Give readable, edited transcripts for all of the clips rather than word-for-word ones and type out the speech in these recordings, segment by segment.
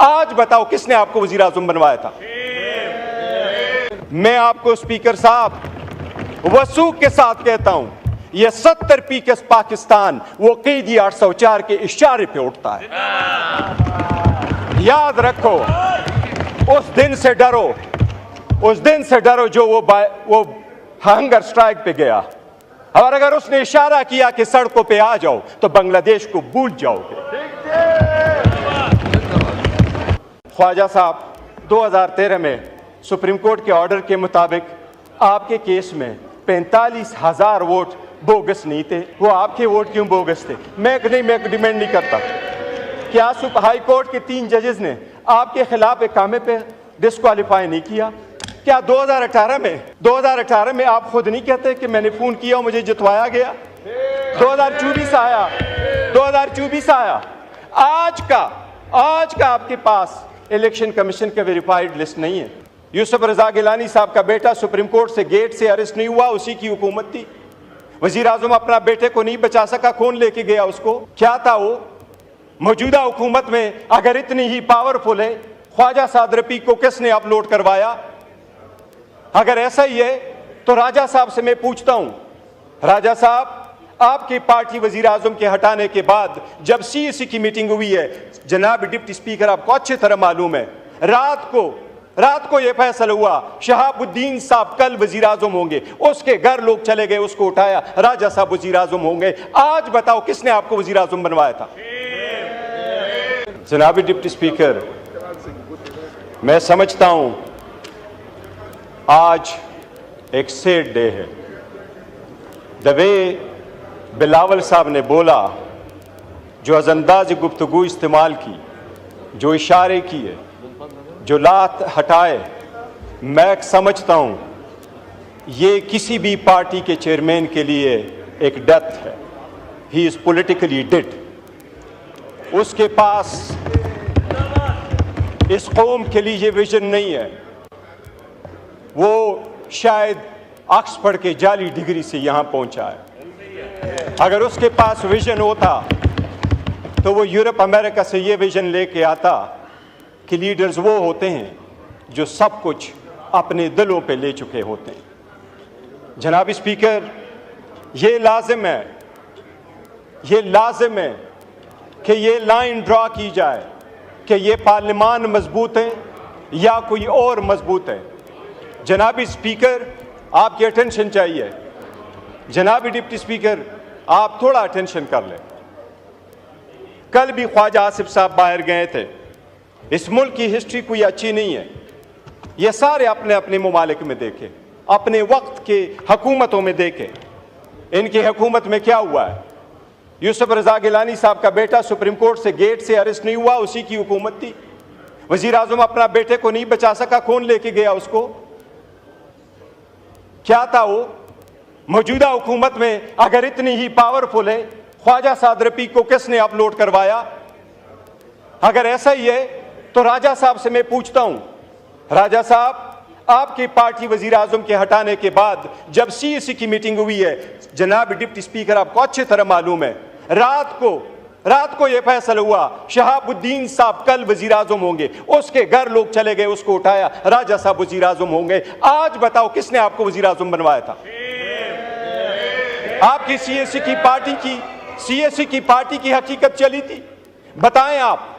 आज बताओ किसने आपको वजीर आजम बनवाया था? मैं आपको स्पीकर साहब वसूख के साथ कहता हूं, यह 70 पीकेस पाकिस्तान वो कैदी 804 के इशारे पे उठता है। याद रखो, उस दिन से डरो, उस दिन से डरो जो वो हंगर स्ट्राइक पे गया। और अगर उसने इशारा किया कि सड़कों पे आ जाओ तो बांग्लादेश को भूल जाओगे। ख्वाजा साहब 2013 में सुप्रीम कोर्ट के ऑर्डर के मुताबिक आपके केस में 45,000 वोट बोगस नहीं थे। वो आपके वोट क्यों बोगस थे? मैं डिमांड नहीं करता। क्या हाई कोर्ट के 3 जजेस ने आपके खिलाफ इकामे पे डिस्क्वालीफाई नहीं किया? क्या 2018 में आप खुद नहीं कहते कि मैंने फोन किया और मुझे जितवाया गया? 2024 आया। आज का आपके पास इलेक्शन कमीशन का वेरीफाइड लिस्ट नहीं है। यूसुफ रजा गिलानी साहब का बेटा सुप्रीम कोर्ट से गेट से अरेस्ट नहीं हुआ, उसी की हुकूमत थी। वजीर आजम अपना बेटे को नहीं बचा सका, कौन लेके गया उसको? क्या था वो? मौजूदा हुकूमत में अगर इतनी ही पावरफुल है, ख्वाजा साद रफीक को किसने अपलोड करवाया? अगर ऐसा ही है तो राजा साहब से मैं पूछता हूं, राजा साहब आपकी पार्टी वजीर आजम के हटाने के बाद जब सीएसी की मीटिंग हुई है, जनाब डिप्टी स्पीकर आपको अच्छी तरह मालूम है, रात को यह फैसला हुआ शहाबुद्दीन साहब कल वजीर आजम होंगे। उसके घर लोग चले गए, उसको उठाया, राजा साहब वजीर आजम होंगे। आज बताओ किसने आपको वजीर आजम बनवाया था? जनाब डिप्टी स्पीकर, मैं समझता हूं आज एक सैड डे है। द वे बिलावल साहब ने बोला, जो अजंदाज गुफ्तगू इस्तेमाल की, जो इशारे किए, जो लात हटाए, मैं समझता हूं ये किसी भी पार्टी के चेयरमैन के लिए एक डेथ है। He is politically dead. उसके पास इस कौम के लिए ये विजन नहीं है। वो शायद ऑक्सफोर्ड के जाली डिग्री से यहां पहुंचा है। अगर उसके पास विजन होता तो वो यूरोप अमेरिका से ये विजन लेके आता कि लीडर्स वो होते हैं जो सब कुछ अपने दिलों पे ले चुके होते हैं। जनाब स्पीकर, ये लाजिम है कि ये लाइन ड्रॉ की जाए कि ये पार्लियामान मजबूत है या कोई और मजबूत है। जनाब स्पीकर, आपकी अटेंशन चाहिए। जनाब डिप्टी स्पीकर, आप थोड़ा अटेंशन कर लें। कल भी ख्वाजा आसिफ साहब बाहर गए थे। इस मुल्क की हिस्ट्री कोई अच्छी नहीं है। ये सारे अपने अपने ममालिक में देखें, अपने वक्त के हुकूमतों में देखें, इनकी हुकूमत में क्या हुआ है। यूसुफ रजा गिलानी साहब का बेटा सुप्रीम कोर्ट से गेट से अरेस्ट नहीं हुआ, उसी की हुकूमत थी। वजीर आजम अपना बेटे को नहीं बचा सका, कौन लेके गया उसको? क्या था वो? मौजूदा हुकूमत में अगर इतनी ही पावरफुल है, ख्वाजा साद रफीक को किसने अपलोड करवाया? अगर ऐसा ही है तो राजा साहब से मैं पूछता हूं, राजा साहब आपकी पार्टी वजीर आजम के हटाने के बाद जब सीएसी की मीटिंग हुई है, जनाब डिप्टी स्पीकर आपको अच्छी तरह मालूम है, रात को यह फैसला हुआ शहाबुद्दीन साहब कल वजीर आजम होंगे। उसके घर लोग चले गए, उसको उठाया, राजा साहब वजीर आजम होंगे। आज बताओ किसने आपको वजीर आजम बनवाया था? आपकी सीएसी की पार्टी की हकीकत चली थी। बताएं आप।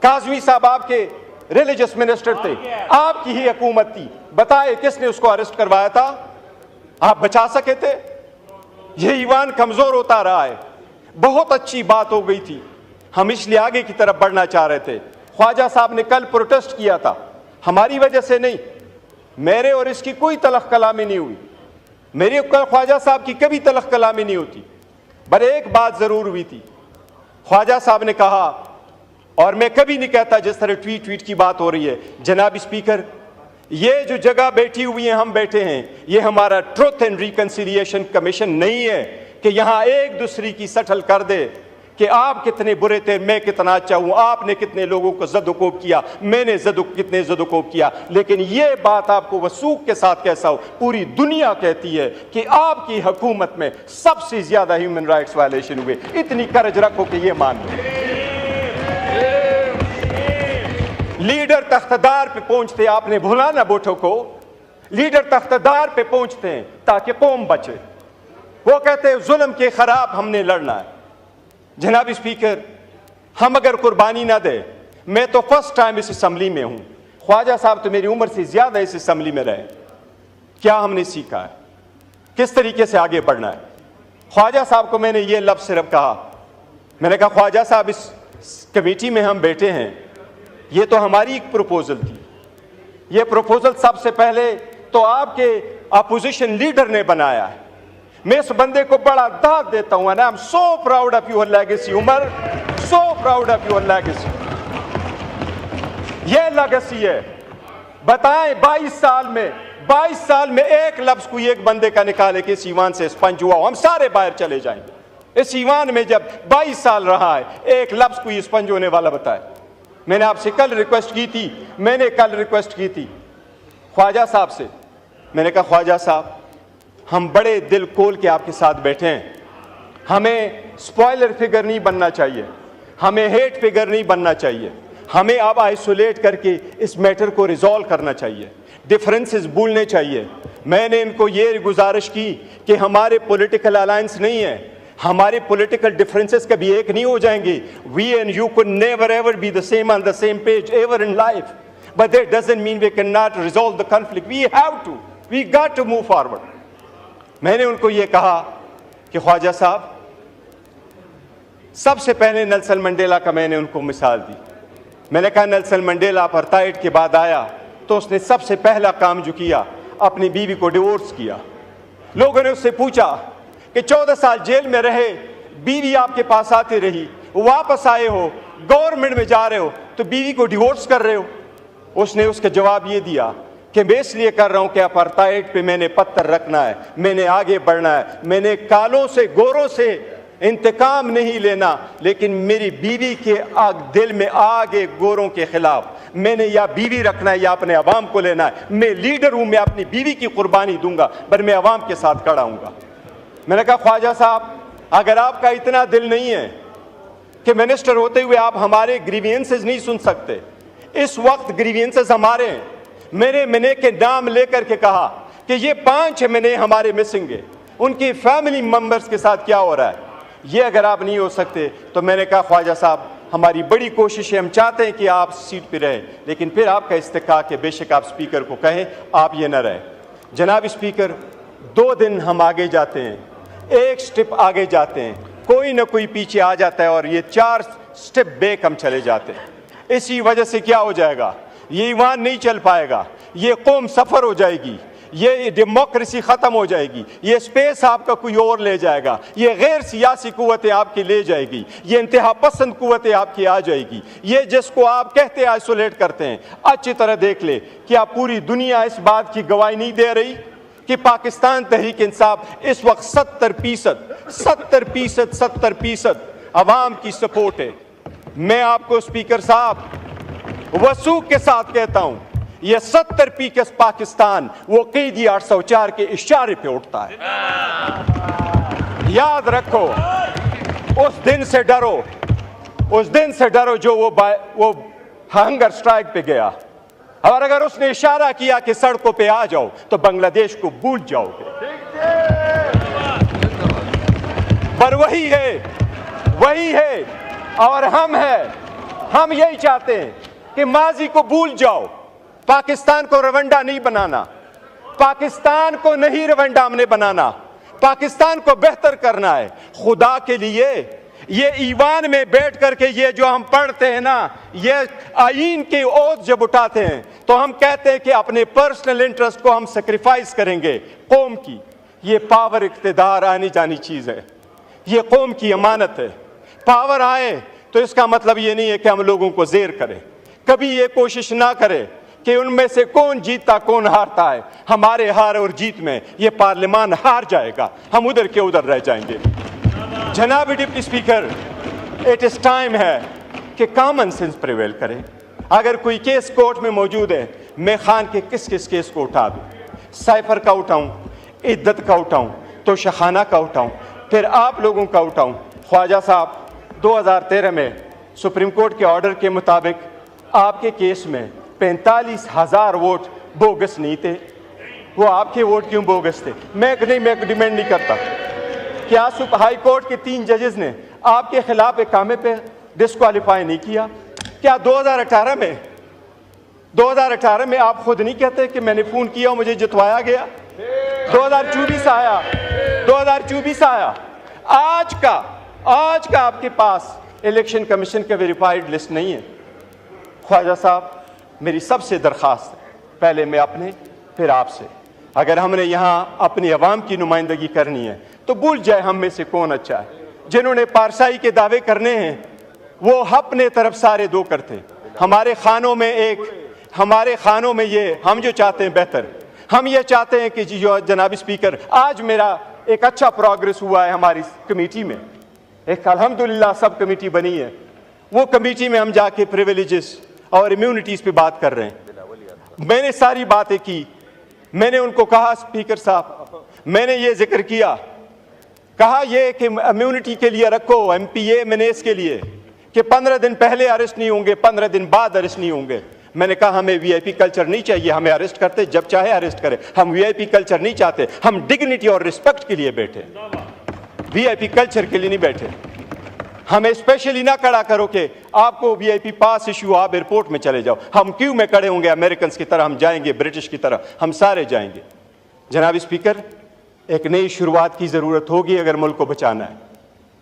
काजमी साहब आपके रिलीजियस मिनिस्टर थे, आपकी ही हुकूमत थी। बताए किसने उसको अरेस्ट करवाया था? आप बचा सके थे? यह ईमान कमजोर होता रहा है। बहुत अच्छी बात हो गई थी, हम इसलिए आगे की तरफ बढ़ना चाह रहे थे। ख्वाजा साहब ने कल प्रोटेस्ट किया था, हमारी वजह से नहीं। मेरे और इसकी कोई तलख कलामी नहीं हुई। मेरी ख्वाजा साहब की कभी तलख कलामी नहीं होती। पर एक बात जरूर हुई थी, ख्वाजा साहब ने कहा, और मैं कभी नहीं कहता जिस तरह ट्वीट की बात हो रही है, जनाब स्पीकर, ये जो जगह बैठी हुई है, हम बैठे हैं, ये हमारा ट्रुथ एंड रिकंसिलिएशन कमीशन नहीं है कि यहां एक दूसरे की सटल कर दे कि आप कितने बुरे थे, मैं कितना अच्छा हूं, आपने कितने लोगों को ज़द-ओ-कोब किया, मैंने कितने ज़द-ओ-कोब किया। लेकिन यह बात आपको वसूख के साथ कैसा हो, पूरी दुनिया कहती है कि आपकी हुकूमत में सबसे ज्यादा ह्यूमन राइट्स वायलेशन हुए। इतनी करज रखो कि यह मान लो। लीडर तख्तदार पे पहुंचते, आपने भुला ना भुट्टो को, लीडर तख्तदार पे पहुंचते हैं ताकि कौम बचे। वो कहते हैं जुल्म के खिलाफ हमने लड़ना है। जनाब स्पीकर, हम अगर कुर्बानी ना दे, मैं तो फर्स्ट टाइम इस असम्बली में हूं, ख्वाजा साहब तो मेरी उम्र से ज्यादा इस असम्बली में रहे, क्या हमने सीखा है, किस तरीके से आगे बढ़ना है। ख्वाजा साहब को मैंने ये लफ्ज़ सिर्फ कहा, मैंने कहा ख्वाजा साहब इस कमेटी में हम बैठे हैं, ये तो हमारी एक प्रपोजल थी, ये प्रपोजल सबसे पहले तो आपके अपोजिशन लीडर ने बनाया है। मैं इस बंदे को बड़ा दाद देता हूं, I am so proud of your legacy Umar, so proud of your legacy. ये लेगेसी है। बताएं 22 साल में एक लफ्ज कोई एक बंदे का निकाले कि इस ईवान से स्पंज हुआ, हम सारे बाहर चले जाएंगे। इस ईवान में जब 22 साल रहा है, एक लफ्ज कोई स्पंज होने वाला बताए। मैंने आपसे कल रिक्वेस्ट की थी ख्वाजा साहब से, मैंने कहा ख्वाजा साहब हम बड़े दिल खोल के आपके साथ बैठे हैं, हमें स्पॉइलर फिगर नहीं बनना चाहिए, हमें हेट फिगर नहीं बनना चाहिए, हमें अब आइसोलेट करके इस मैटर को रिजॉल्व करना चाहिए, डिफरेंसेस भूलने चाहिए। मैंने इनको ये गुजारिश की कि हमारे पॉलिटिकल अलायंस नहीं है, हमारे पॉलिटिकल डिफरेंसेस कभी एक नहीं हो जाएंगे। We and you could never ever be the same on the same page ever in life, but that doesn't mean we can not resolve the conflict, we got to move forward. मैंने उनको ये कहा कि ख्वाजा साहब, सबसे पहले Nelson Mandela का मैंने उनको मिसाल दी। मैंने कहा नेल्सन मंडेला अपार्थाइड के बाद आया तो उसने सबसे पहला काम जो किया, अपनी बीवी को डिवोर्स किया। लोगों ने उससे पूछा कि 14 साल जेल में रहे, बीवी आपके पास आती रही, वापस आए हो, गवर्नमेंट में जा रहे हो, तो बीवी को डिवोर्स कर रहे हो। उसने उसका जवाब ये दिया कि मैं इसलिए कर रहा हूं कि अपार्थाइड पे मैंने पत्थर रखना है, मैंने आगे बढ़ना है, मैंने कालों से गोरों से इंतकाम नहीं लेना, लेकिन मेरी बीवी के दिल में आगे गोरों के खिलाफ मैंने या बीवी रखना है या अपने अवाम को लेना है। मैं लीडर हूं, मैं अपनी बीवी की कुर्बानी दूंगा, पर मैं अवाम के साथ खड़ा हूंगा। मैंने कहा ख्वाजा साहब, अगर आपका इतना दिल नहीं है कि मिनिस्टर होते हुए आप हमारे ग्रीवियंसेस नहीं सुन सकते, इस वक्त ग्रीवियंसेस हमारे हैं। मेरे महीने के नाम लेकर के कहा कि ये 5 महीने हमारे मिसिंग है, उनकी फैमिली मेंबर्स के साथ क्या हो रहा है, ये अगर आप नहीं हो सकते तो मैंने कहा ख्वाजा साहब हमारी बड़ी कोशिश है, हम चाहते हैं कि आप सीट पे रहें, लेकिन फिर आपका इस्तेकाक है, बेशक आप स्पीकर को कहें आप ये न रहे। जनाब स्पीकर, 2 दिन हम आगे जाते हैं, एक स्टेप आगे जाते हैं, कोई ना कोई पीछे आ जाता है और ये 4 स्टेप बैक हम चले जाते हैं। इसी वजह से क्या हो जाएगा, ये ईवान नहीं चल पाएगा, ये कौम सफर हो जाएगी, ये डेमोक्रेसी खत्म हो जाएगी, ये स्पेस आपका कोई और ले जाएगा, ये गैर सियासी कुव्वतें आपकी ले जाएगी, ये इंतहा पसंद कुव्वतें आपकी आ जाएगी। ये जिसको आप कहते हैं आइसोलेट करते हैं, अच्छी तरह देख ले कि आप पूरी दुनिया इस बात की गवाही नहीं दे रही कि पाकिस्तान तहरीक इंसाफ इस वक्त 70% अवाम की सपोर्ट है। मैं आपको स्पीकर साहब वसूख के साथ कहता हूं, ये 70% पाकिस्तान वो कैदी 804 के इशारे पे उठता है। याद रखो, उस दिन से डरो जो वो हंगर स्ट्राइक पे गया, और अगर उसने इशारा किया कि सड़कों पे आ जाओ तो बांग्लादेश को भूल जाओगे। पर वही है और हम यही चाहते हैं कि माजी को भूल जाओ, पाकिस्तान को रवंडा नहीं बनाना, पाकिस्तान को नहीं रवंडा हमने बनाना, पाकिस्तान को बेहतर करना है। खुदा के लिए ये ईवान में बैठ करके ये जो हम पढ़ते हैं ना, ये आईन के ओथ जब उठाते हैं तो हम कहते हैं कि अपने पर्सनल इंटरेस्ट को हम सेक्रीफाइस करेंगे कौम की। ये पावर इख्तिदार आनी जानी चीज है, ये कौम की अमानत है। पावर आए तो इसका मतलब ये नहीं है कि हम लोगों को जेर करें, कभी ये कोशिश ना करें कि उनमें से कौन जीतता कौन हारता है। हमारे हार और जीत में ये पार्लियामान हार जाएगा, हम उधर के उधर रह जाएंगे। जनाब deputy speaker, it is time है कि कॉमन सेंस प्रिवेल करे। अगर कोई केस कोर्ट में मौजूद है, मैं खान के किस किस केस को उठा दूं, साइफर का उठाऊं, इद्दत का उठाऊं, तो शखाना का उठाऊं, फिर आप लोगों का उठाऊं। ख्वाजा साहब 2013 में सुप्रीम कोर्ट के ऑर्डर के मुताबिक आपके केस में 45,000 वोट बोगस नहीं थे, वो आपके वोट क्यों बोगस थे? मैं डिमांड नहीं करता। क्या हाई कोर्ट के 3 जजेस ने आपके खिलाफ इकामे पे डिस्क्वालीफाई नहीं किया? क्या 2018 में आप खुद नहीं कहते कि मैंने फोन किया और मुझे जितवाया गया? 2024 आया। आज का आपके पास इलेक्शन कमीशन का वेरीफाइड लिस्ट नहीं है। ख्वाजा साहब, मेरी सबसे दरख्वास्त है, पहले मैं अपने फिर आपसे, अगर हमने यहाँ अपनी आवाम की नुमाइंदगी करनी है तो भूल जाए हम में से कौन अच्छा है। जिन्होंने पारसाई के दावे करने हैं वो अपने तरफ सारे दो करते। हमारे खानों में ये हम जो चाहते हैं बेहतर, हम ये चाहते हैं कि जो जनाब स्पीकर, आज मेरा एक अच्छा प्रोग्रेस हुआ है हमारी कमेटी में, एक अल्हम्दुलिल्लाह सब कमेटी बनी है। वो कमेटी में हम जाके प्रिविलेजेस और इम्यूनिटीज़ पे बात कर रहे हैं। मैंने सारी बातें की, मैंने उनको कहा स्पीकर साहब, मैंने ये जिक्र किया, कहा ये कि इम्यूनिटी के लिए रखो, MPA MNAs के लिए कि 15 दिन पहले अरेस्ट नहीं होंगे, 15 दिन बाद अरेस्ट नहीं होंगे। मैंने कहा हमें VIP कल्चर नहीं चाहिए, हमें अरेस्ट करते जब चाहे अरेस्ट करें, हम VIP कल्चर नहीं चाहते। हम डिग्निटी और रिस्पेक्ट के लिए बैठे, VIP कल्चर के लिए नहीं बैठे। हमें स्पेशली ना खड़ा करो कि आपको VIP पास इशू, आप एयरपोर्ट में चले जाओ। हम क्यों में खड़े होंगे अमेरिकन की तरह, हम जाएंगे ब्रिटिश की तरह, हम सारे जाएंगे। जनाब स्पीकर, एक नई शुरुआत की ज़रूरत होगी अगर मुल्क को बचाना है।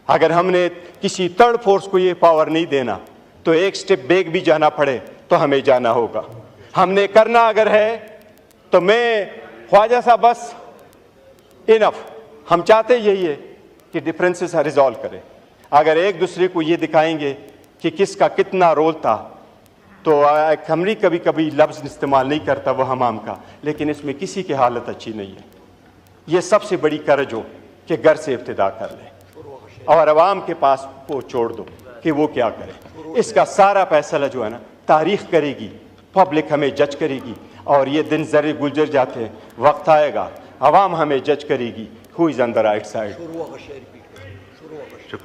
अगर हमने किसी थर्ड फोर्स को ये पावर नहीं देना तो एक स्टेप बैक भी जाना पड़े तो हमें जाना होगा। हमने करना अगर है तो मैं ख्वाजा साहब बस इनफ, हम चाहते यही है कि डिफरेंसेस रिजॉल्व करें। अगर एक दूसरे को ये दिखाएंगे कि किसका कितना रोल था तो हमरी कभी कभी लफ्ज़ इस्तेमाल नहीं करता वो हमाम का, लेकिन इसमें किसी की हालत अच्छी नहीं है। ये सबसे बड़ी कर्ज हो कि घर से इब्तिदा कर लें और अवाम के पास वो छोड़ दो कि वो क्या करे। इसका सारा फैसला जो है ना तारीख करेगी, पब्लिक हमें जज करेगी, और ये दिन ज़रे गुजर जाते हैं, वक्त आएगा अवाम हमें जज करेगी who is on the right side.